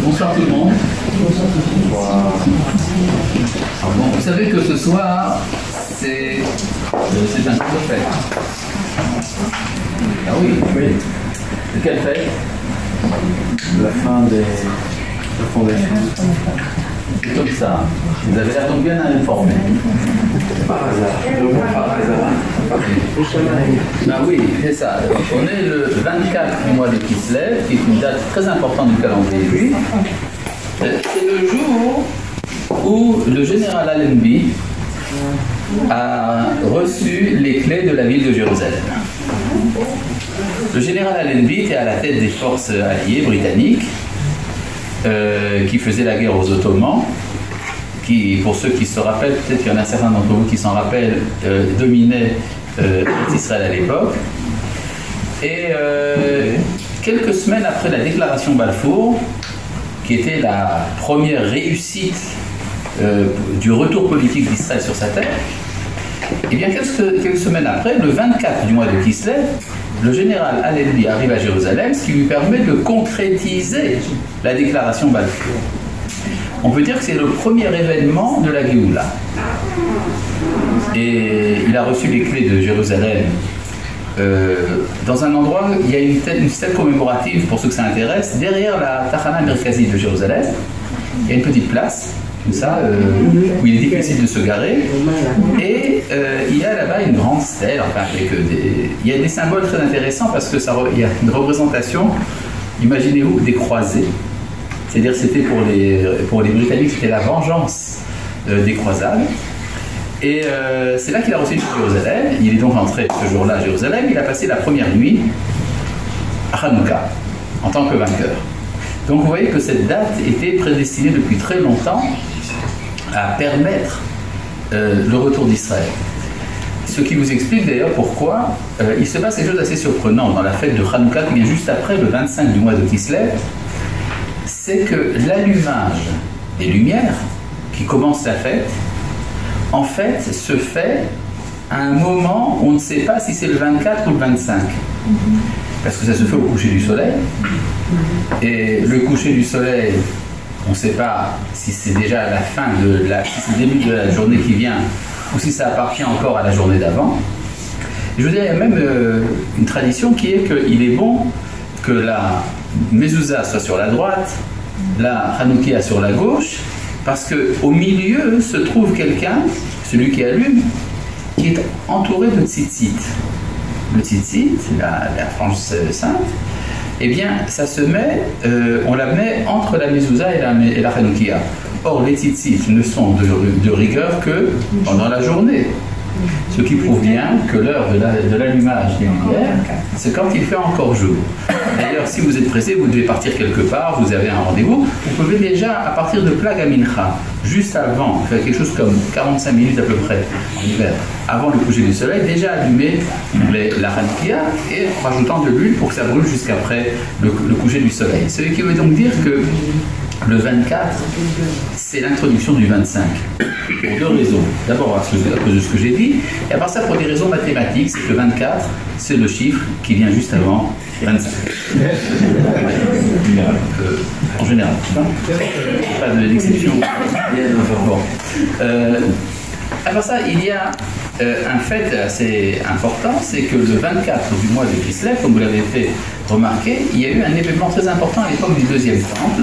Bonsoir tout le monde. Bon, vous savez que ce soir, c'est un jour de fête. Ah oui, oui. De quelle fête? La fin de la fondation. C'est comme ça. Vous avez l'air donc bien informé. Par hasard. Le mot par hasard. Ah oui, c'est ça. On est le 24 du mois de Kislev, qui est une date très importante du calendrier juif. C'est le jour où le général Allenby a reçu les clés de la ville de Jérusalem. Le général Allenby était à la tête des forces alliées britanniques qui faisaient la guerre aux Ottomans, qui, pour ceux qui se rappellent, peut-être qu'il y en a certains d'entre vous qui s'en rappellent, dominaient Israël à l'époque. Et quelques semaines après la déclaration Balfour, qui était la première réussite du retour politique d'Israël sur sa terre, et bien quelques semaines après, le 24 du mois de Kislev, le général Allenby arrive à Jérusalem, ce qui lui permet de concrétiser la déclaration Balfour. On peut dire que c'est le premier événement de la Géoula. Et il a reçu les clés de Jérusalem dans un endroit où il y a une stèle commémorative, pour ceux que ça intéresse, derrière la Tachana Merkazi de Jérusalem. Il y a une petite place, comme ça, où il est difficile de se garer. Et il y a là-bas une grande stèle, enfin, avec il y a des symboles très intéressants parce que il y a une représentation, imaginez-vous, des croisés. C'est-à-dire c'était pour les Britanniques, c'était la vengeance des croisades. Et c'est là qu'il a reçu Jérusalem. Il est donc entré ce jour-là à Jérusalem. Il a passé la première nuit à Hanouka en tant que vainqueur. Donc vous voyez que cette date était prédestinée depuis très longtemps à permettre le retour d'Israël. Ce qui vous explique d'ailleurs pourquoi il se passe quelque chose d'assez surprenant dans la fête de Hanouka qui vient juste après le 25 du mois de Kislev. C'est que l'allumage des lumières qui commence la fête, en fait, se fait à un moment où on ne sait pas si c'est le 24 ou le 25. Parce que ça se fait au coucher du soleil. Et le coucher du soleil, on ne sait pas si c'est déjà la fin si c'est le début de la journée qui vient ou si ça appartient encore à la journée d'avant. Je veux dire, il y a même une tradition qui est qu'il est bon que la mezouza soit sur la droite, la Hanoukia sur la gauche, parce qu'au milieu se trouve quelqu'un, celui qui allume, qui est entouré de tzitzit. Le tzitzit, la frange sainte, eh bien, ça se met, on la met entre la mezouza et la Hanoukia. Or, les tzitzit ne sont de rigueur que pendant la journée. Ce qui prouve bien que l'heure de l'allumage des lumières, c'est quand il fait encore jour. D'ailleurs, si vous êtes pressé, vous devez partir quelque part, vous avez un rendez-vous, vous pouvez déjà, à partir de Plag Mincha, juste avant, faire quelque chose comme 45 minutes à peu près, en hiver, avant le coucher du soleil, déjà allumer la Hanoukia et en rajoutant de l'huile pour que ça brûle jusqu'après le coucher du soleil. Ce qui veut donc dire que le 24, c'est l'introduction du 25. Pour deux raisons. D'abord à cause de ce que j'ai dit, et à part ça pour des raisons mathématiques, c'est que le 24, c'est le chiffre qui vient juste avant 25. En général, pas d'exception. Bon. À part ça, il y a un fait assez important, c'est que le 24 du mois de Kislev, comme vous l'avez fait remarquer, il y a eu un événement très important à l'époque du deuxième temple.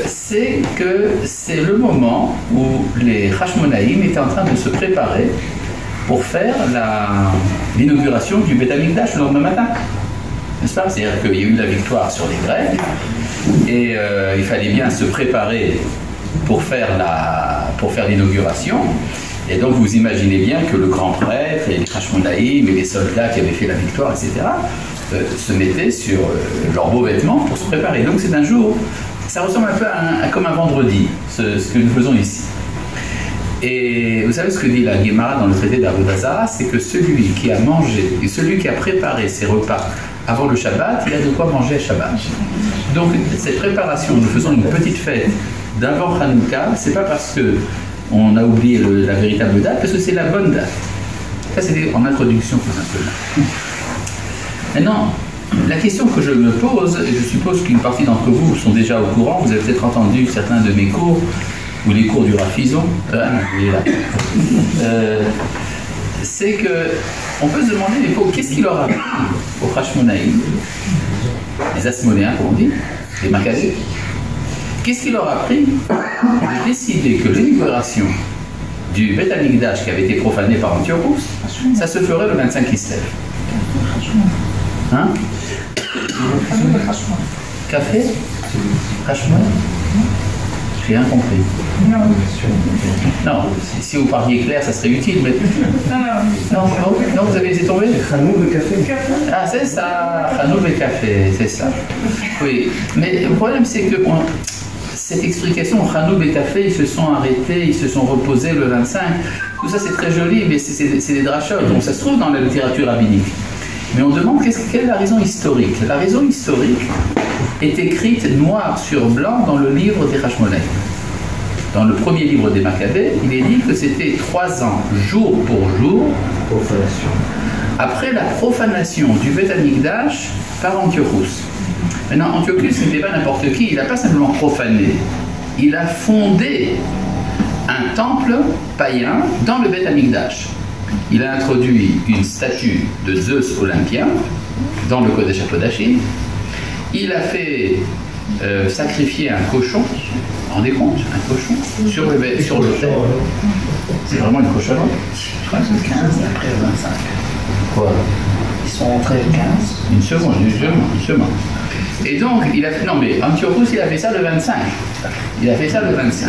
C'est que c'est le moment où les Hashmonaïm étaient en train de se préparer pour faire l'inauguration du Beth Amikdash le lendemain matin. N'est-ce pas? C'est-à-dire qu'il y a eu la victoire sur les Grecs et il fallait bien se préparer pour faire l'inauguration. Et donc vous imaginez bien que le grand prêtre et les Hashmonaïm et les soldats qui avaient fait la victoire, etc., se mettaient sur leurs beaux vêtements pour se préparer. Donc c'est un jour, ça ressemble un peu comme un vendredi, ce que nous faisons ici. Et vous savez ce que dit la Guémara dans le traité d'Avodah Zarah, c'est que celui qui a mangé et celui qui a préparé ses repas avant le Shabbat, il a de quoi manger à Shabbat. Donc cette préparation, nous faisons une petite fête d'avant Hanouka, c'est pas parce que on a oublié la véritable date, parce que c'est la bonne date. Ça, c'était en introduction, tout simplement. Maintenant, La question que je me pose, et je suppose qu'une partie d'entre vous sont déjà au courant, vous avez peut-être entendu certains de mes cours, ou les cours du Rafizon, c'est que on peut se demander, mais qu'est-ce qu'il leur a appris au Hashmonaïm, les Asmonéens, comme on dit, les Maccabées, qu'est-ce qu'il leur a appris de décider que l'inauguration du Beth Amikdash qui avait été profané par Antiochus, ça se ferait le 25 Kislev. Hein? Café? Hashmonaïm? J'ai rien compris. Non, si vous parliez clair, ça serait utile, mais... Non, vous avez laissé tomber? Khanoum le café. Ah, c'est ça, Khanoum le café, c'est ça. Oui, mais le problème, c'est que cette explication, Khanoum et café, ils se sont arrêtés, ils se sont reposés le 25. Tout ça, c'est très joli, mais c'est des drachot, donc ça se trouve dans la littérature rabbinique. Mais on demande quelle est la raison historique. La raison historique est écrite noir sur blanc dans le livre des Hashmonaïm. Dans le premier livre des Maccabées, il est dit que c'était 3 ans, jour pour jour, après la profanation du Beth Amikdash par Antiochus. Maintenant, Antiochus n'était pas n'importe qui, il n'a pas simplement profané, il a fondé un temple païen dans le Beth Amikdash. Il a introduit une statue de Zeus olympien dans le Kodesh HaKodashim. Il a fait sacrifier un cochon, vous vous rendez compte, un cochon, sur l'autel. C'est vraiment une cochonnerie. Je crois que c'est 15 après le 25. Quoi? Ils sont rentrés le 15. Une seconde. Et donc, il a fait. Non, mais Antiochus, il a fait ça le 25. Il a fait ça le 25.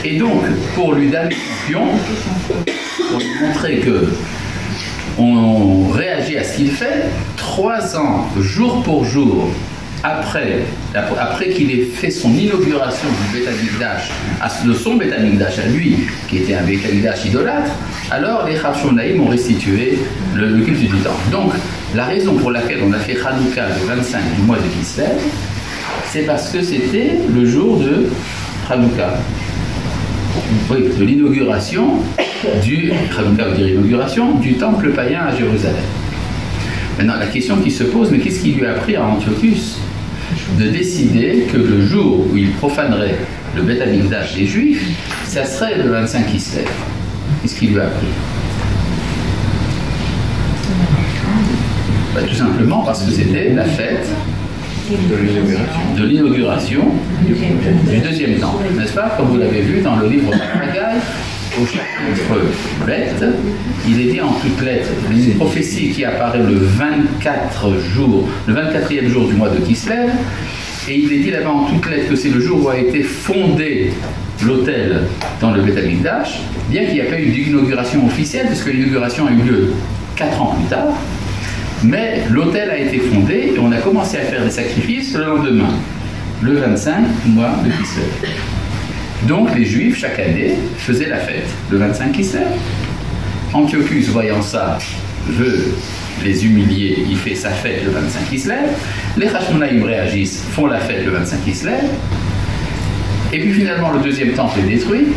Et donc, pour lui donner pion, pour lui montrer que on réagit à ce qu'il fait, 3 ans, jour pour jour, après qu'il ait fait son inauguration du Beth Amikdash, de son Beth Amikdash à lui, qui était un Beth Amikdash idolâtre, alors les Hashmonaïm ont restitué le culte du temple. Donc, la raison pour laquelle on a fait Hanouka le 25 du mois de Kislev, c'est parce que c'était le jour de Hanouka. Oui, de l'inauguration du temple païen à Jérusalem. Maintenant, la question qui se pose, mais qu'est-ce qui lui a appris à Antiochus de décider que le jour où il profanerait le Beth Amikdash des Juifs, ça serait le 25 Kislev? Qu'est-ce qu'il lui a appris? Tout simplement parce que c'était la fête de l'inauguration du deuxième temple, n'est-ce pas? Comme vous l'avez vu dans le livre Haggai, au chapitre 8, il est dit en toutes lettres, une prophétie qui apparaît le 24e jour du mois de Kislev, et il est dit là-bas en toutes lettres que c'est le jour où a été fondé l'autel dans le Beth Amikdash, bien qu'il n'y ait pas eu d'inauguration officielle, puisque l'inauguration a eu lieu 4 ans plus tard. Mais l'autel a été fondé et on a commencé à faire des sacrifices le lendemain, le 25 mois de Kislev. Donc les Juifs, chaque année, faisaient la fête le 25 Kislev. Antiochus, voyant ça, veut les humilier, il fait sa fête le 25 Kislev. Les Hashmonaïm réagissent, font la fête le 25 Kislev. Et puis finalement, le deuxième temple est détruit.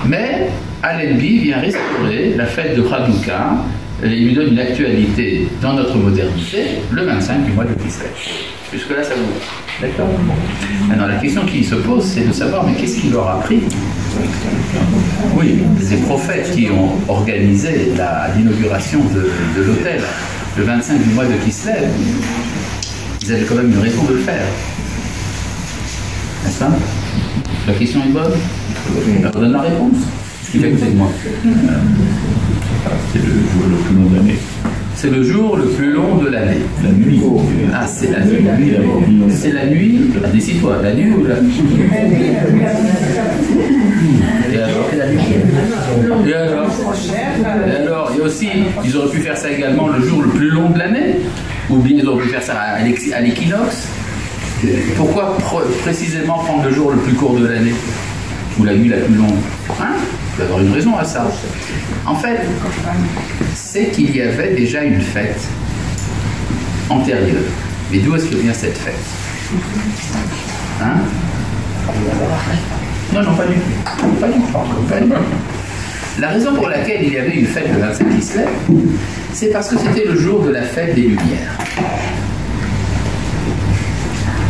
Mais Allenby vient restaurer la fête de Hanouka. Il lui donne une actualité dans notre modernité, le 25 du mois de Kislev. Jusque-là, ça vous va? D'accord? Maintenant, la question qui se pose, c'est de savoir, mais qu'est-ce qu'il leur a appris? Oui, ces prophètes qui ont organisé l'inauguration de l'autel le 25 du mois de Kislev, ils avaient quand même une raison de le faire. N'est-ce pas? La question est bonne? On donne la réponse. Qui fait côté de moi? C'est le jour le plus long de l'année. C'est le jour le plus long de l'année. La nuit. Ah, c'est la nuit. C'est la nuit. Ah, décide-toi, la nuit ou la nuit? Et alors, c'est la nuit. Et alors, il y a aussi, ils auraient pu faire ça également le jour le plus long de l'année, ou bien ils auraient pu faire ça à l'équinoxe. Pourquoi précisément prendre le jour le plus court de l'année? Ou la nuit la plus longue? Hein? Il doit y avoir une raison à ça. En fait, c'est qu'il y avait déjà une fête antérieure. Mais d'où est-ce que vient cette fête? Hein? Non, pas du tout. Pas du tout. La raison pour laquelle il y avait une fête le 25 Kislev, c'est parce que c'était le jour de la fête des Lumières.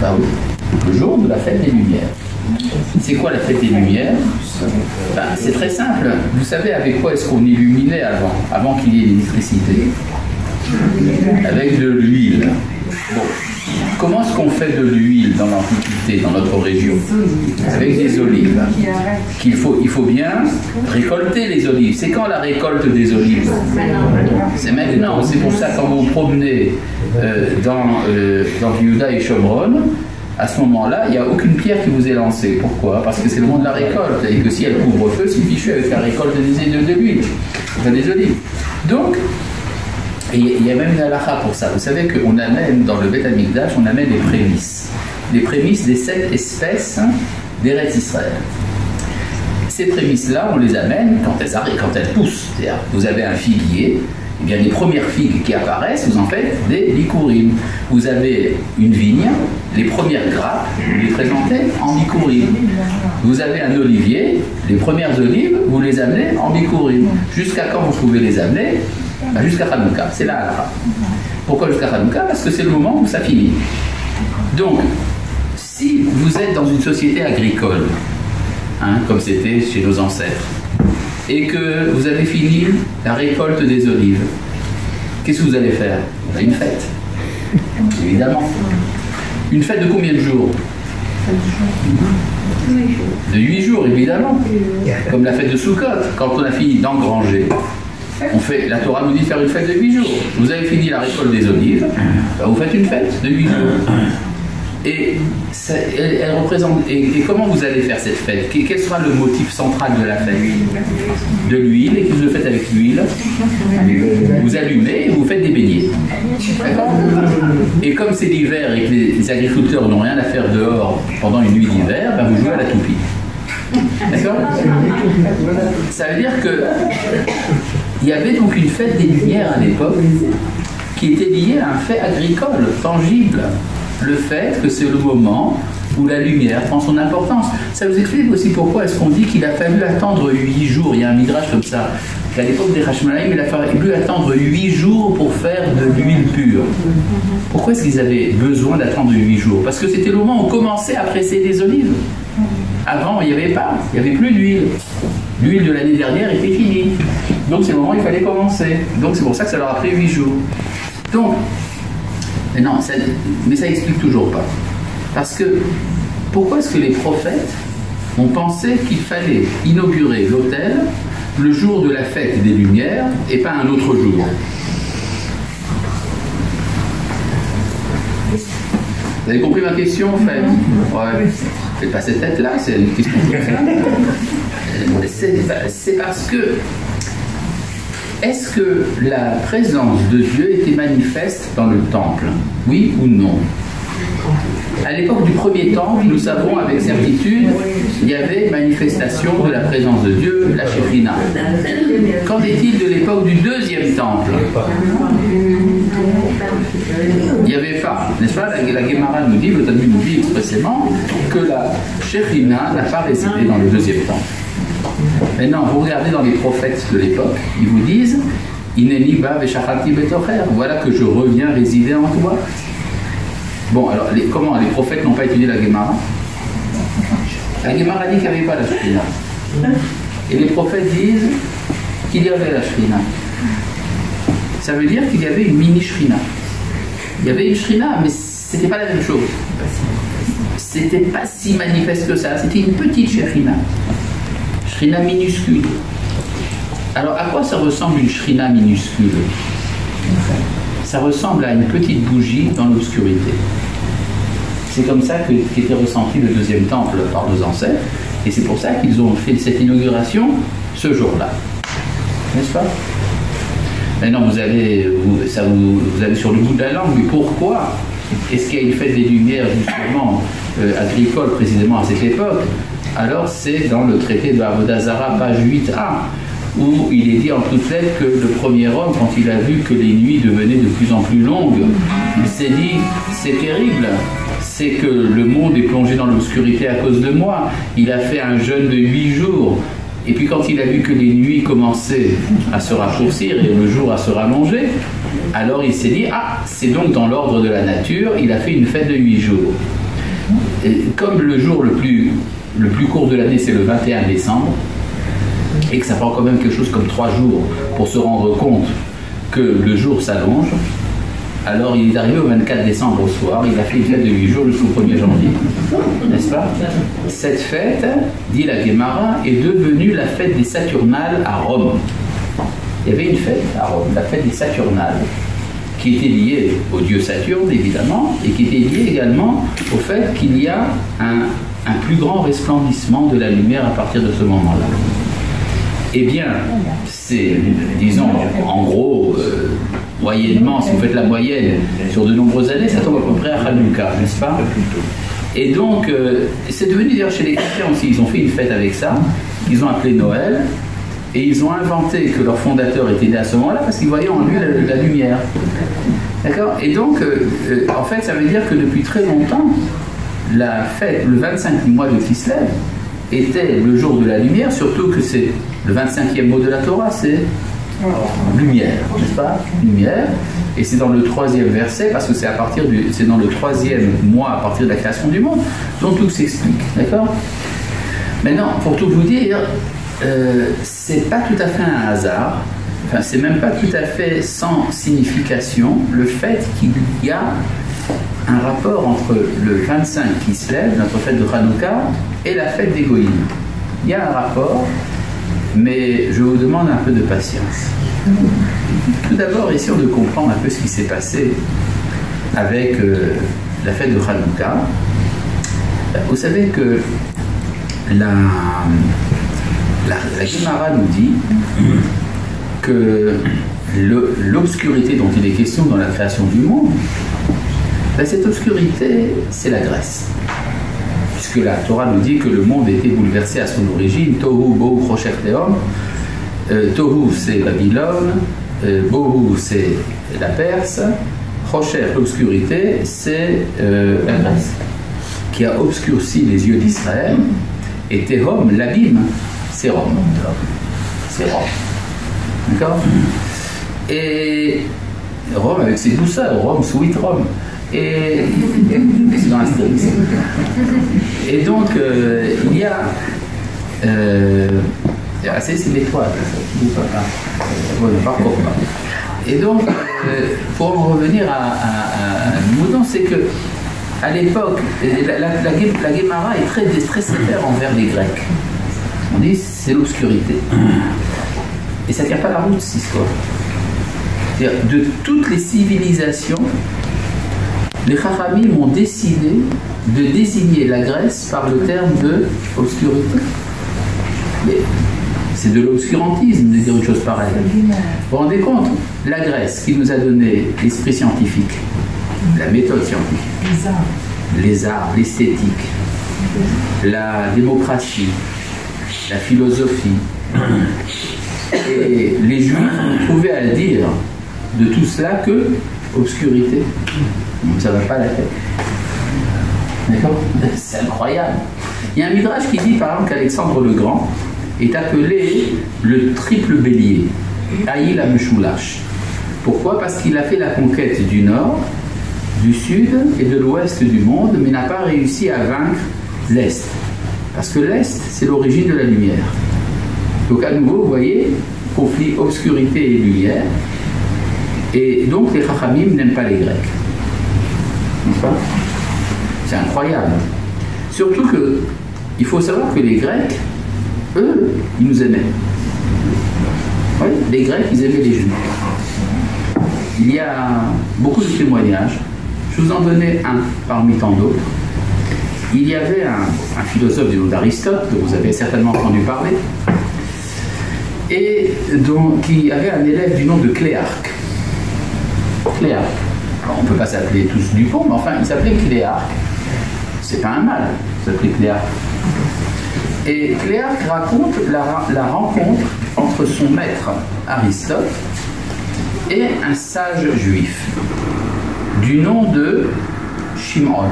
Ben oui, le jour de la fête des Lumières. C'est quoi la fête des Lumières? Ben, c'est très simple. Vous savez avec quoi est-ce qu'on illuminait avant qu'il y ait l'électricité? Avec de l'huile. Bon. Comment est-ce qu'on fait de l'huile dans l'Antiquité, dans notre région? Avec des olives. Il faut bien récolter les olives. C'est quand la récolte des olives? C'est maintenant. C'est pour ça quand vous vous promenez dans Yehuda et Shomron, à ce moment-là, il n'y a aucune pierre qui vous est lancée. Pourquoi? Parce que c'est le moment de la récolte. Et que si elle couvre feu, c'est fichu avec la récolte de l'huile. Enfin, des olives. Donc, et il y a même une halakha pour ça. Vous savez qu'on amène dans le Beth Amikdash, on amène les prémices. Les prémices des 7 espèces d'Eretz Israël. Ces prémices-là, on les amène quand elles poussent. C'est-à-dire, vous avez un figuier, et bien les premières figues qui apparaissent, vous en faites des bikurim. Vous avez une vigne, les premières grappes, vous les présentez en bikurim. Vous avez un olivier, les premières olives, vous les amenez en bikurim. Jusqu'à quand vous pouvez les amener? Jusqu'à Hanouka, c'est là. Pourquoi jusqu'à Hanouka? Parce que c'est le moment où ça finit. Donc, si vous êtes dans une société agricole, comme c'était chez nos ancêtres, et que vous avez fini la récolte des olives, qu'est-ce que vous allez faire? Une fête, évidemment. Une fête de combien de jours? De 8 jours, évidemment. Comme la fête de Sukkot, quand on a fini d'engranger. La Torah nous dit de faire une fête de 8 jours. Vous avez fini la récolte des olives, vous faites une fête de 8 jours. Et elle représente. Et comment vous allez faire cette fête? Quel sera le motif central de la fête? De l'huile. Et que vous le faites avec l'huile, vous allumez et vous faites des beignets. D'accord? Et comme c'est l'hiver et que les agriculteurs n'ont rien à faire dehors pendant une nuit d'hiver, ben vous jouez à la toupie. D'accord? Ça veut dire que il y avait donc une fête des Lumières à l'époque qui était liée à un fait agricole, tangible. Le fait que c'est le moment où la lumière prend son importance. Ça vous explique aussi pourquoi est-ce qu'on dit qu'il a fallu attendre 8 jours. Il y a un midrash comme ça. À l'époque des Hashmonaïm, il a fallu attendre 8 jours pour faire de l'huile pure. Pourquoi est-ce qu'ils avaient besoin d'attendre 8 jours? Parce que c'était le moment où on commençait à presser des olives. Avant, il n'y avait pas. Il n'y avait plus d'huile. L'huile de l'année dernière était finie. Donc c'est le moment où il fallait commencer. Donc c'est pour ça que ça leur a pris 8 jours. Donc, mais ça explique toujours pas. Parce que, pourquoi est-ce que les prophètes ont pensé qu'il fallait inaugurer l'autel le jour de la fête des Lumières et pas un autre jour? Vous avez compris ma question, en fait? Ouais. Faites pas cette tête-là, c'est une question c'est parce que est-ce que la présence de Dieu était manifeste dans le temple? Oui ou non? À l'époque du premier temple, nous savons avec certitude, il y avait manifestation de la présence de Dieu, la Shekhinah. Qu'en est-il de l'époque du deuxième temple? Il n'y avait pas, n'est-ce pas? La Gemara nous dit, le Talmud nous dit expressément que la Shekhinah n'a pas résidé dans le deuxième temple. Maintenant, vous regardez dans les prophètes de l'époque, ils vous disent Ineni ba veshachati betocher, voilà que je reviens résider en toi. Bon, alors, comment les prophètes n'ont pas étudié la Gemara? La Gemara dit qu'il n'y avait pas la Shekhinah. Et les prophètes disent qu'il y avait la Shekhinah. Ça veut dire qu'il y avait une mini Shekhinah. Il y avait une Shekhinah, mais c'était pas la même chose. C'était pas si manifeste que ça. C'était une petite Shekhinah. Shekhinah minuscule. Alors, à quoi ça ressemble une Shekhinah minuscule? Ça ressemble à une petite bougie dans l'obscurité. C'est comme ça qu'était ressenti le deuxième temple par nos ancêtres, et c'est pour ça qu'ils ont fait cette inauguration ce jour-là. N'est-ce pas? Maintenant, vous avez sur le bout de la langue, mais pourquoi est-ce qu'il y a une fête des Lumières, justement, agricole, précisément à cette époque? Alors, c'est dans le traité de Avodah Zarah, page 8a, où il est dit en toutes lettres que le premier homme, quand il a vu que les nuits devenaient de plus en plus longues, il s'est dit, c'est terrible, c'est que le monde est plongé dans l'obscurité à cause de moi. Il a fait un jeûne de 8 jours, et puis quand il a vu que les nuits commençaient à se raccourcir et le jour à se rallonger, Alors il s'est dit, ah, c'est donc dans l'ordre de la nature, il a fait une fête de 8 jours. Et comme le jour le plus court de l'année, c'est le 21 décembre, et que ça prend quand même quelque chose comme 3 jours pour se rendre compte que le jour s'allonge, alors il est arrivé au 24 décembre au soir, il a fait une fête de 8 jours jusqu'au 1er janvier. N'est-ce pas? Cette fête, dit la Guémara, est devenue la fête des Saturnales à Rome. Il y avait une fête à Rome, la fête des Saturnales, qui était liée au dieu Saturne, évidemment, et qui était liée également au fait qu'il y a un plus grand resplendissement de la lumière à partir de ce moment-là. Eh bien, c'est, disons, en gros, moyennement, si vous faites la moyenne, sur de nombreuses années, ça tombe à peu près à Hanouka, n'est-ce pas? Et donc, c'est devenu, d'ailleurs, chez les chrétiens aussi, ils ont fait une fête avec ça, ils ont appelé Noël, et ils ont inventé que leur fondateur était né à ce moment-là, parce qu'ils voyaient en lui la lumière. D'accord? Et donc, en fait, ça veut dire que depuis très longtemps, la fête, le 25 du mois de Kislev, était le jour de la lumière, surtout que c'est le 25e mot de la Torah, c'est lumière, n'est-ce pas? Lumière, et c'est dans le 3e verset, parce que c'est dans le 3e mois à partir de la création du monde, dont tout s'explique, d'accord? Maintenant, pour tout vous dire, c'est pas tout à fait un hasard, enfin c'est même pas tout à fait sans signification, le fait qu'il y a un rapport entre le 25 qui se lève, notre fête de Hanouka, et la fête des Goïms. Il y a un rapport, mais je vous demande un peu de patience. Tout d'abord, essayons de comprendre un peu ce qui s'est passé avec la fête de Hanouka. Vous savez que la Guémara nous dit que l'obscurité dont il est question dans la création du monde, ben cette obscurité, c'est la Grèce. Puisque la Torah nous dit que le monde était bouleversé à son origine. Tohu, Bohu, Choshech, Tehom. Tohu, c'est Babylone. Bohu, c'est la Perse. Choshech, l'obscurité, c'est la Grèce, qui a obscurci les yeux d'Israël. Et Tehom, l'abîme, c'est Rome. C'est Rome. D'accord? Et Rome avec ses douceurs, Rome, sweet Rome. Et c'est dans Astérix. Et donc, il y a. C'est l'étoile. Et donc, pour en revenir à Moudon, c'est que à l'époque, la Guémara est très sévère envers les Grecs. On dit c'est l'obscurité. Et ça ne tient pas la route, cette histoire. C'est-à-dire, de toutes les civilisations, les Chachamim ont décidé de désigner la Grèce par le terme de obscurité. Mais c'est de l'obscurantisme de dire une chose pareille. Vous vous rendez compte? La Grèce qui nous a donné l'esprit scientifique, la méthode scientifique, les arts, l'esthétique, la démocratie, la philosophie, et les Juifs ont trouvé à dire de tout cela que obscurité. Donc ça ne va pas à la tête. D'accord? C'est incroyable. Il y a un midrash qui dit par exemple qu'Alexandre le Grand est appelé le triple bélier, Haïl Ameshulash. Pourquoi? Parce qu'il a fait la conquête du nord, du sud et de l'ouest du monde, mais n'a pas réussi à vaincre l'est. Parce que l'est, c'est l'origine de la lumière. Donc à nouveau, vous voyez, conflit obscurité et lumière. Et donc les Chachamim n'aiment pas les Grecs. N'est-ce pas? C'est incroyable. Surtout que, il faut savoir que les Grecs, eux, ils nous aimaient. Oui, les Grecs, ils aimaient les Juifs. Il y a beaucoup de témoignages. Je vous en donnais un parmi tant d'autres. Il y avait un philosophe du nom d'Aristote, dont vous avez certainement entendu parler, et qui avait un élève du nom de Cléarque. Cléarque. Alors, on ne peut pas s'appeler tous Dupont, mais enfin, il s'appelait Cléarque. C'est pas un mal, il s'appelait Cléarque. Et Cléarque raconte la rencontre entre son maître Aristote et un sage juif du nom de Shimon.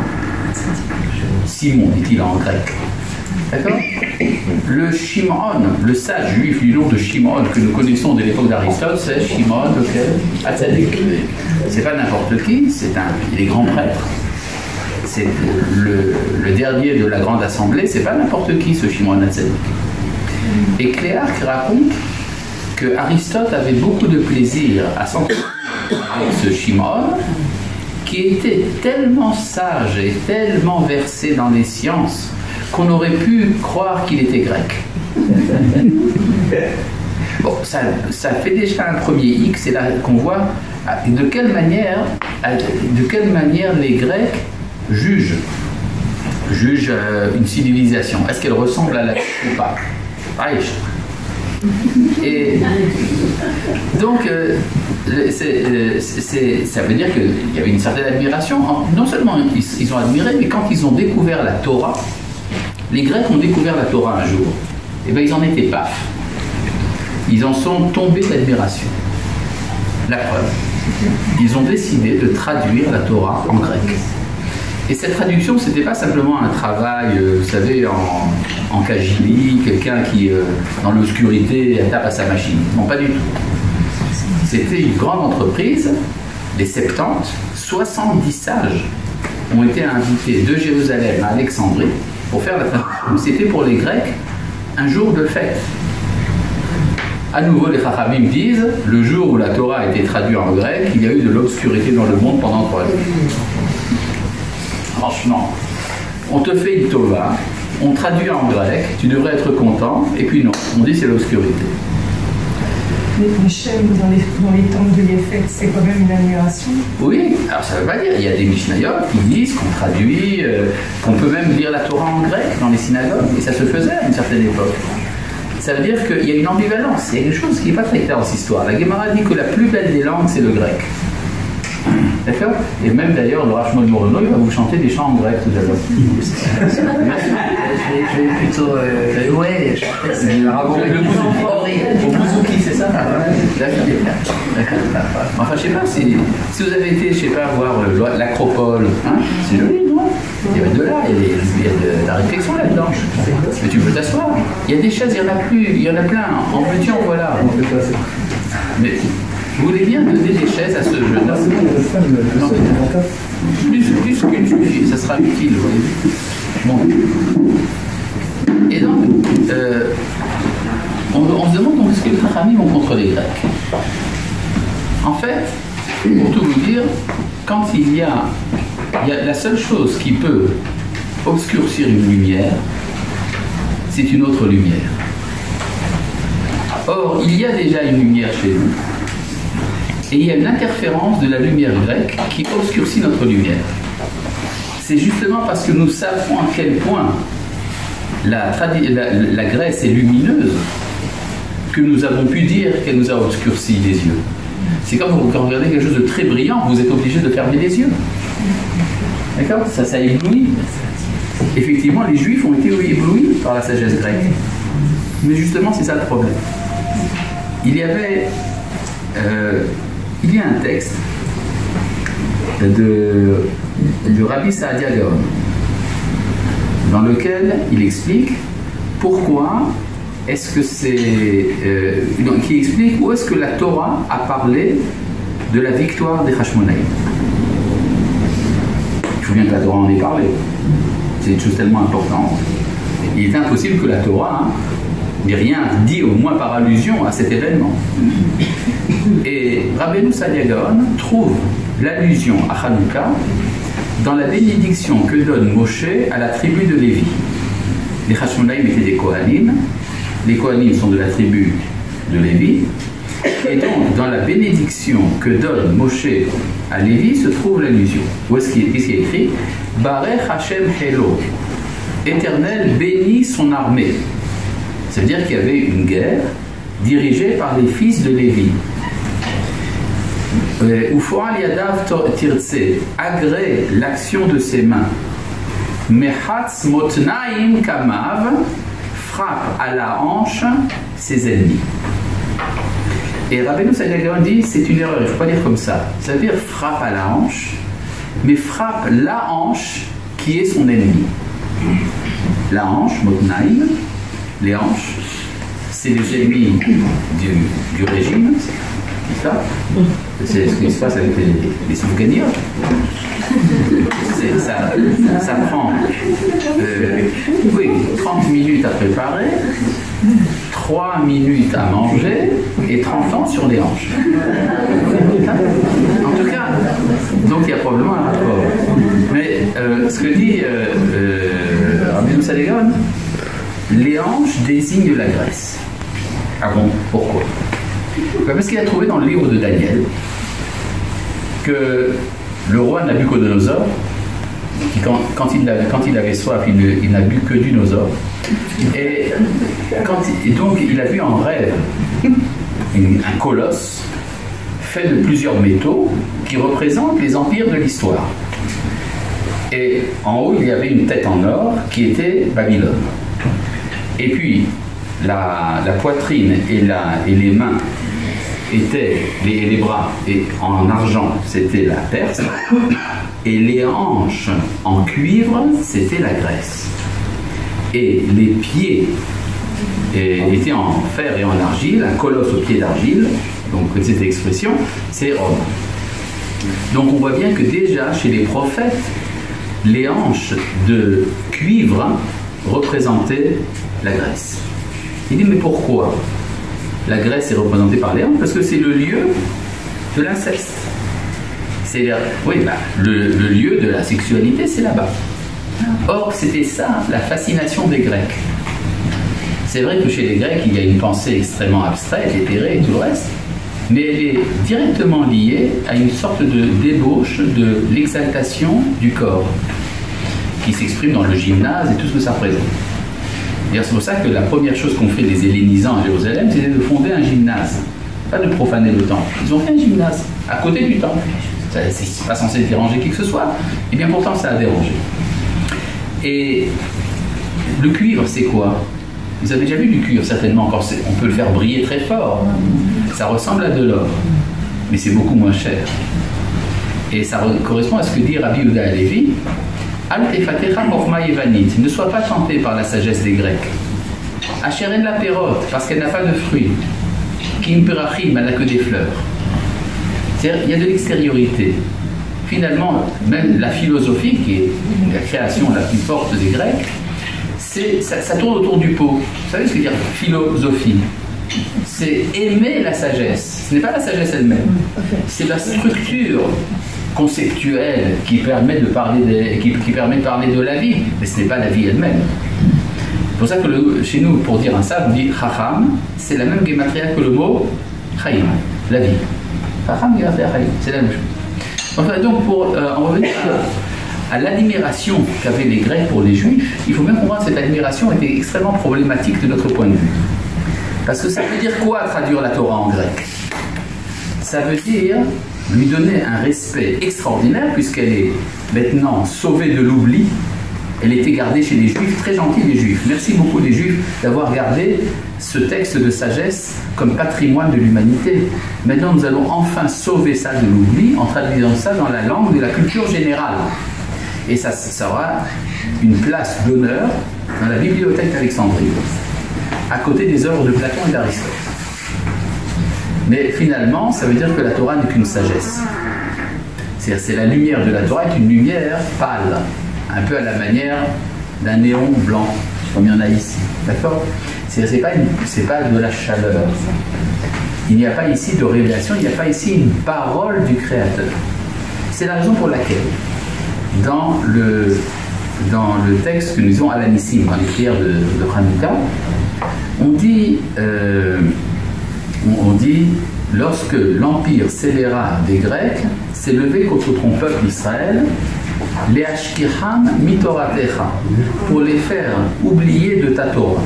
Simon, dit-il en grec. D'accord? Le Shimon, le sage juif du nom de Shimon que nous connaissons de l'époque d'Aristote, c'est Shimon lequel? Hatzadik. C'est pas n'importe qui, il est grand prêtre. C'est le dernier de la grande assemblée, c'est pas n'importe qui ce Shimon Hatzadik. Et Cléarque raconte que Aristote avait beaucoup de plaisir à s'entretenir avec ce Shimon, qui était tellement sage et tellement versé dans les sciences qu'on aurait pu croire qu'il était grec. Bon, ça fait déjà un premier X, c'est là qu'on voit de quelle manière les Grecs jugent une civilisation. Est-ce qu'elle ressemble à la ou pas? Et donc, ça veut dire qu'il y avait une certaine admiration. Non seulement ils ont admiré, mais quand ils ont découvert la Torah, les Grecs ont découvert la Torah un jour, et bien ils en étaient paf. Ils en sont tombés d'admiration. La preuve, ils ont décidé de traduire la Torah en grec. Et cette traduction, c'était pas simplement un travail, vous savez, en Kajili, quelqu'un qui, dans l'obscurité, tape à sa machine. Non, pas du tout. C'était une grande entreprise, les 70 sages ont été invités de Jérusalem à Alexandrie pour faire la traduction. C'était pour les Grecs un jour de fête. À nouveau, les Chachamim disent, le jour où la Torah a été traduite en grec, il y a eu de l'obscurité dans le monde pendant 3 jours. Franchement, on te fait une tova, on traduit en grec, tu devrais être content, et puis non, on dit c'est l'obscurité. Les Shem dans les temples de Yéfet, c'est quand même une admiration. Oui, alors ça ne veut pas dire, il y a des Mishnayot qui disent qu'on traduit, qu'on peut même lire la Torah en grec dans les synagogues, et ça se faisait à une certaine époque. Ça veut dire qu'il y a une ambivalence, il y a quelque chose qui n'est pas très clair dans cette histoire. La Gemara dit que la plus belle des langues, c'est le grec. D'accord? Et même d'ailleurs, le Rav Shmuel Moreno, il va vous chanter des chants en grec tout à l'heure. Je vais plutôt ouais, le bouzouki, c'est ça? D'accord. Enfin, je sais pas, si vous avez été, je sais pas, voir l'Acropole, hein, c'est joli, non? Il y avait de l'art, il y a de la réflexion là-dedans. Mais tu peux t'asseoir. Il y a des chaises, il y en a plus, il y en a plein. En petit, en voilà. Mais vous voulez bien donner des chaises à ce jeune homme? Non, plus qu'une suffit, ça sera utile, vous voyez. Bon. Et donc, on se demande donc ce que les Chachamim ont contre les Grecs. En fait, pour tout vous dire, quand il y a la seule chose qui peut obscurcir une lumière, c'est une autre lumière. Or, il y a déjà une lumière chez nous. Et il y a une interférence de la lumière grecque qui obscurcit notre lumière. C'est justement parce que nous savons à quel point la Grèce est lumineuse que nous avons pu dire qu'elle nous a obscurci les yeux. C'est comme quand vous regardez quelque chose de très brillant, vous êtes obligé de fermer les yeux. D'accord? Ça éblouit. Effectivement, les Juifs ont été éblouis par la sagesse grecque. Mais justement, c'est ça le problème. Il y a un texte de Rabbi Saadia Gaon dans lequel il explique pourquoi est-ce que qui explique où est-ce que la Torah a parlé de la victoire des Hashmonaïm. Il faut bien que la Torah en ait parlé. C'est une chose tellement importante. Il est impossible que la Torah n'ait rien dit, au moins par allusion, à cet événement. Et Rabbeinu Saadia Gaon trouve l'allusion à Hanouka dans la bénédiction que donne Moshe à la tribu de Lévi. Les Hashmonaïm étaient des Kohanim. Les Kohanim sont de la tribu de Lévi. Et donc, dans la bénédiction que donne Moshe à Lévi se trouve l'allusion. Où est-ce qu'il est écrit? Barech Hashem Helo. Éternel bénit son armée. Ça veut dire qu'il y avait une guerre dirigée par les fils de Lévi. Ufoal Yadav Tirtse, agrée l'action de ses mains. Mehatz Motnaim Kamav, frappe à la hanche ses ennemis. Et Rabbeinu Saadia Gaon dit c'est une erreur, il ne faut pas dire comme ça. Ça veut dire frappe à la hanche, mais frappe la hanche qui est son ennemi. la hanche, motnaïm, les hanches, c'est les ennemis du régime, c'est ça? C'est ce qui se passe avec les souvenirs. Ça prend 30 minutes à préparer, 3 minutes à manger et 30 ans sur les hanches. En tout cas, donc il y a probablement un rapport. Mais ce que dit Rabbi Salegon, les hanches désignent la graisse. Ah bon, pourquoi? Parce qu'il a trouvé dans le livre de Daniel que le roi Nabuchodonosor, qui quand il avait soif, il n'a bu que du nosor, et donc il a vu en rêve un colosse fait de plusieurs métaux qui représentent les empires de l'histoire. Et en haut, il y avait une tête en or qui était Babylone. Et puis, la poitrine et les mains étaient, les bras et en argent, c'était la Perse, et les hanches en cuivre, c'était la Grèce. Et les pieds étaient en fer et en argile, un colosse aux pieds d'argile, donc cette expression, c'est Rome. Donc on voit bien que déjà chez les prophètes, les hanches de cuivre représentaient la Grèce. Il dit, mais pourquoi la Grèce est représentée par les hanches? Parce que c'est le lieu de l'inceste. Le lieu de la sexualité, c'est là-bas. Or, c'était ça, la fascination des Grecs. C'est vrai que chez les Grecs, il y a une pensée extrêmement abstraite, éthérée et tout le reste, mais elle est directement liée à une sorte de débauche de l'exaltation du corps, qui s'exprime dans le gymnase et tout ce que ça représente. C'est pour ça que la première chose qu'ont fait les hellénisants à Jérusalem, c'était de fonder un gymnase, pas de profaner le temple. Ils ont fait un gymnase à côté du temple. C'est pas censé déranger qui que ce soit, et bien pourtant ça a dérangé. Et le cuivre, c'est quoi? Vous avez déjà vu du cuivre, certainement, quand on peut le faire briller très fort. Ça ressemble à de l'or, mais c'est beaucoup moins cher. Et ça correspond à ce que dit Rabbi Yehuda Halevi. Al tefatecha chokma yevanit, ne sois pas tenté par la sagesse des Grecs. Acheren la pérote, parce qu'elle n'a pas de fruits. Kim perachim, elle n'a que des fleurs. C'est-à-dire, il y a de l'extériorité. Finalement, même la philosophie, qui est la création la plus forte des Grecs, ça tourne autour du pot. Vous savez ce que veut dire philosophie? C'est aimer la sagesse. Ce n'est pas la sagesse elle-même. C'est la structure conceptuelle qui permet de parler de la vie, mais ce n'est pas la vie elle-même. C'est pour ça que chez nous, pour dire un sage, on dit chacham, c'est la même gematria que le mot chaim, la vie. Chacham, gematria chaim, c'est la même chose. Enfin, donc, pour en revenir à l'admiration qu'avaient les Grecs pour les Juifs, il faut bien comprendre que cette admiration était extrêmement problématique de notre point de vue. Parce que ça veut dire quoi traduire la Torah en grec? Ça veut dire lui donner un respect extraordinaire, puisqu'elle est maintenant sauvée de l'oubli. Elle était gardée chez les Juifs, très gentils les Juifs. Merci beaucoup les Juifs d'avoir gardé ce texte de sagesse comme patrimoine de l'humanité. Maintenant, nous allons enfin sauver ça de l'oubli en traduisant ça dans la langue de la culture générale. Et ça aura une place d'honneur dans la bibliothèque d'Alexandrie, à côté des œuvres de Platon et d'Aristote. Mais finalement, ça veut dire que la Torah n'est qu'une sagesse. C'est-à-dire c'est la lumière de la Torah est une lumière pâle, un peu à la manière d'un néon blanc, comme il y en a ici. D'accord? C'est pas de la chaleur. Il n'y a pas ici de révélation, il n'y a pas ici une parole du Créateur. C'est la raison pour laquelle, dans le texte que nous avons à l'Anissim, dans les prières de Hanouka, on dit, lorsque l'empire scélérat des Grecs s'est levé contre ton peuple Israël, les ashkicham mitoratecha, pour les faire oublier de ta Torah.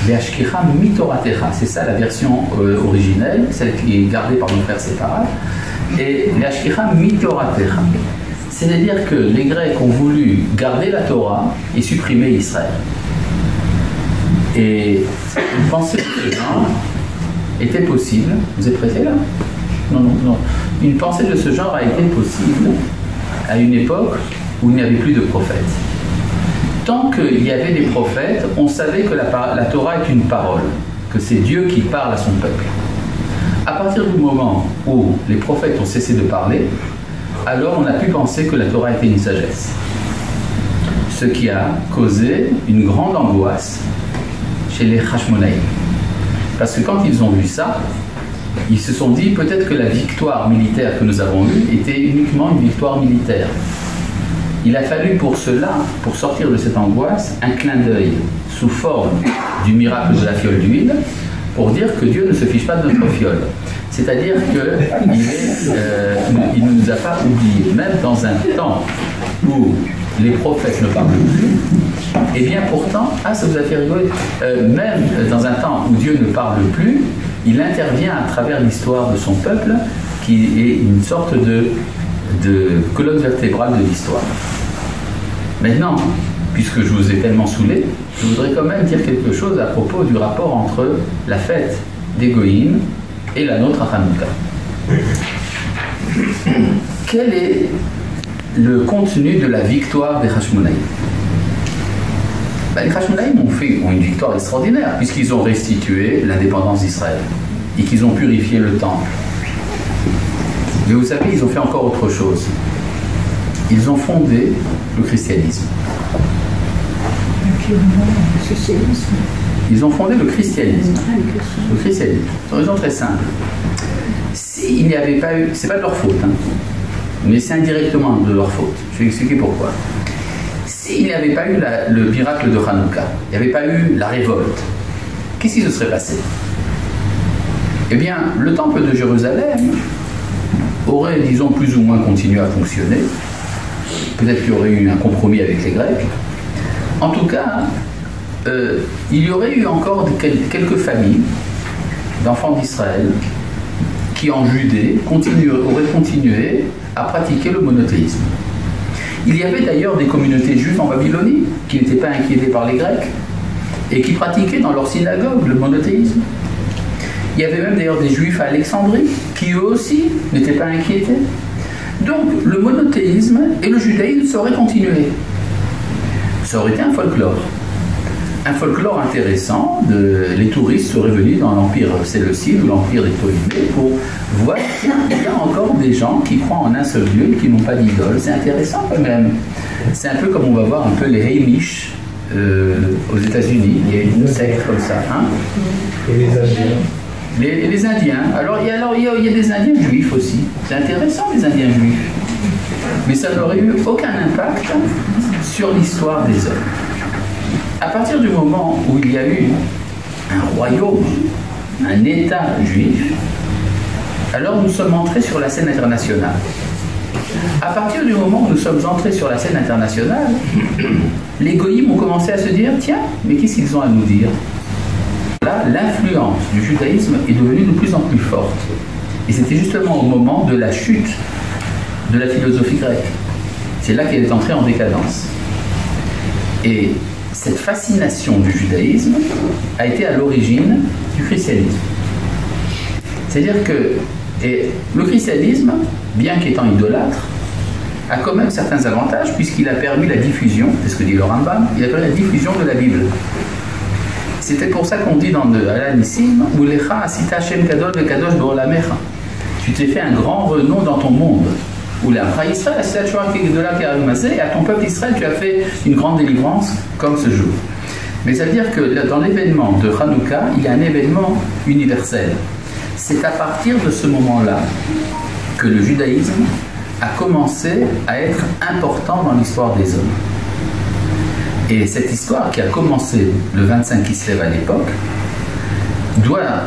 Les ashkicham mitoratecha, c'est ça la version originelle, celle qui est gardée par nos frères séparats. Et les ashkicham mitoratecha, c'est-à-dire que les Grecs ont voulu garder la Torah et supprimer Israël. Et une pensée de ce genre était possible. Vous êtes pressé là? Non. Une pensée de ce genre a été possible à une époque où il n'y avait plus de prophètes. tant qu'il y avait des prophètes, on savait que la Torah est une parole, que c'est Dieu qui parle à son peuple. À partir du moment où les prophètes ont cessé de parler, alors on a pu penser que la Torah était une sagesse. Ce qui a causé une grande angoisse chez les Hashmonaïm. Parce que quand ils ont vu ça, ils se sont dit peut-être que la victoire militaire que nous avons eue était uniquement une victoire militaire. Il a fallu pour cela, pour sortir de cette angoisse, un clin d'œil sous forme du miracle de la fiole d'huile pour dire que Dieu ne se fiche pas de notre fiole. C'est-à-dire qu'il ne nous a pas oubliés, même dans un temps où les prophètes ne parlent plus. Et bien pourtant, ça vous a fait rigoler, même dans un temps où Dieu ne parle plus, il intervient à travers l'histoire de son peuple, qui est une sorte de colonne vertébrale de l'histoire. Maintenant, puisque je vous ai tellement saoulé, je voudrais quand même dire quelque chose à propos du rapport entre la fête des Goïm et la nôtre à Hanouka. Quel est le contenu de la victoire des Hashmonaïm? Les Hashmonaïm ont une victoire extraordinaire, puisqu'ils ont restitué l'indépendance d'Israël et qu'ils ont purifié le temple. Mais vous savez, ils ont fait encore autre chose. Ils ont fondé le christianisme. Ils ont fondé le christianisme. Le christianisme. C'est une raison très simple. S'il n'y avait pas eu, c'est pas de leur faute, mais c'est indirectement de leur faute. Je vais expliquer pourquoi. S'il n'y avait pas eu le miracle de Hanouka, il n'y avait pas eu la révolte, qu'est-ce qui se serait passé? Eh bien, le temple de Jérusalem aurait, disons, plus ou moins continué à fonctionner. Peut-être qu'il y aurait eu un compromis avec les Grecs. En tout cas, il y aurait eu encore quelques familles d'enfants d'Israël qui, en Judée, auraient continué à pratiquer le monothéisme. Il y avait d'ailleurs des communautés juives en Babylonie qui n'étaient pas inquiétées par les Grecs et qui pratiquaient dans leur synagogue le monothéisme. Il y avait même d'ailleurs des juifs à Alexandrie qui eux aussi n'étaient pas inquiétés. Donc le monothéisme et le judaïsme ça aurait continué. Ça aurait été un folklore. Un folklore intéressant, les touristes seraient venus dans l'Empire séleucide ou l'Empire des Ptolémées pour voir qu'il y a encore des gens qui croient en un seul Dieu et qui n'ont pas d'idole. C'est intéressant quand même. C'est un peu comme on va voir un peu les Amish aux États-Unis. Il y a une secte comme ça. Et les Indiens. Les Indiens. Alors il y a des Indiens juifs aussi. C'est intéressant les Indiens juifs. Mais ça n'aurait eu aucun impact sur l'histoire des hommes. À partir du moment où il y a eu un royaume, un État juif, alors nous sommes entrés sur la scène internationale. À partir du moment où nous sommes entrés sur la scène internationale, les goïms ont commencé à se dire, tiens, mais qu'est-ce qu'ils ont à nous dire? Là, l'influence du judaïsme est devenue de plus en plus forte. Et c'était justement au moment de la chute de la philosophie grecque. C'est là qu'elle est entrée en décadence. Et cette fascination du judaïsme a été à l'origine du christianisme. C'est-à-dire que le christianisme, bien qu'étant idolâtre, a quand même certains avantages puisqu'il a permis la diffusion, c'est ce que dit le Rambam, il a permis la diffusion de la Bible. C'était pour ça qu'on dit dans le Alanissim, Ulecha asita Hashem kadol vekadosh be'olamecha. Tu t'es fait un grand renom dans ton monde. Ou la Israël, et à ton peuple Israël, tu as fait une grande délivrance comme ce jour. Mais ça veut dire que dans l'événement de Hanouka, il y a un événement universel. C'est à partir de ce moment-là que le judaïsme a commencé à être important dans l'histoire des hommes. Et cette histoire qui a commencé le 25 Kislev à l'époque,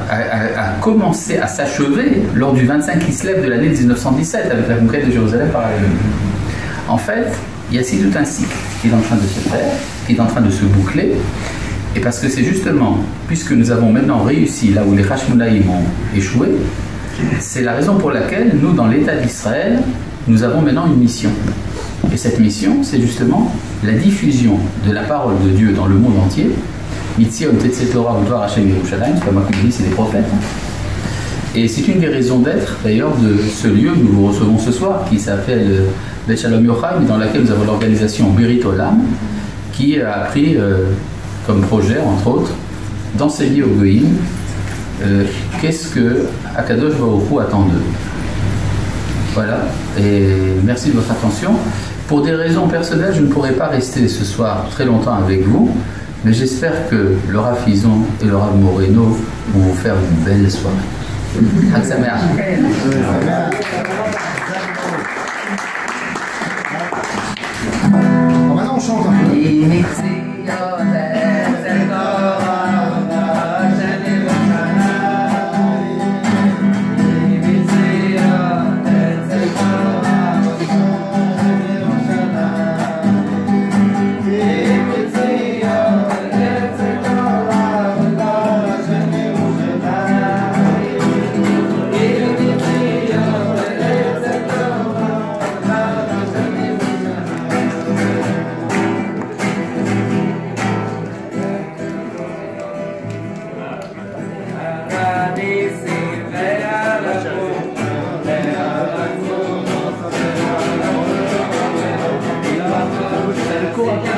a commencé à s'achever lors du 25 Kislev de l'année 1917 avec la conquête de Jérusalem par les Romains. En fait, il y a ici tout un cycle qui est en train de se faire, qui est en train de se boucler, et parce que c'est justement, puisque nous avons maintenant réussi là où les Hashmonaïm ont échoué, c'est la raison pour laquelle nous, dans l'État d'Israël, nous avons maintenant une mission. Et cette mission, c'est justement la diffusion de la parole de Dieu dans le monde entier. Mitzion, Tetze Torah, Udvar Hashem Yerushalayim, c'est pas moi qui le dis, c'est les prophètes. Et c'est une des raisons d'être, d'ailleurs, de ce lieu que nous vous recevons ce soir, qui s'appelle Bet Shalom Yochai, dans laquelle nous avons l'organisation Berit Olam, qui a pris comme projet, entre autres, d'enseigner aux Goïms qu'est-ce que Akadosh Baruch Hu attend d'eux. Voilà, et merci de votre attention. Pour des raisons personnelles, je ne pourrai pas rester ce soir très longtemps avec vous, mais j'espère que le Rav Fison et le Rav Moreno vont vous faire une belle soirée. Chag Sameach. Maintenant on chante un peu. Cool.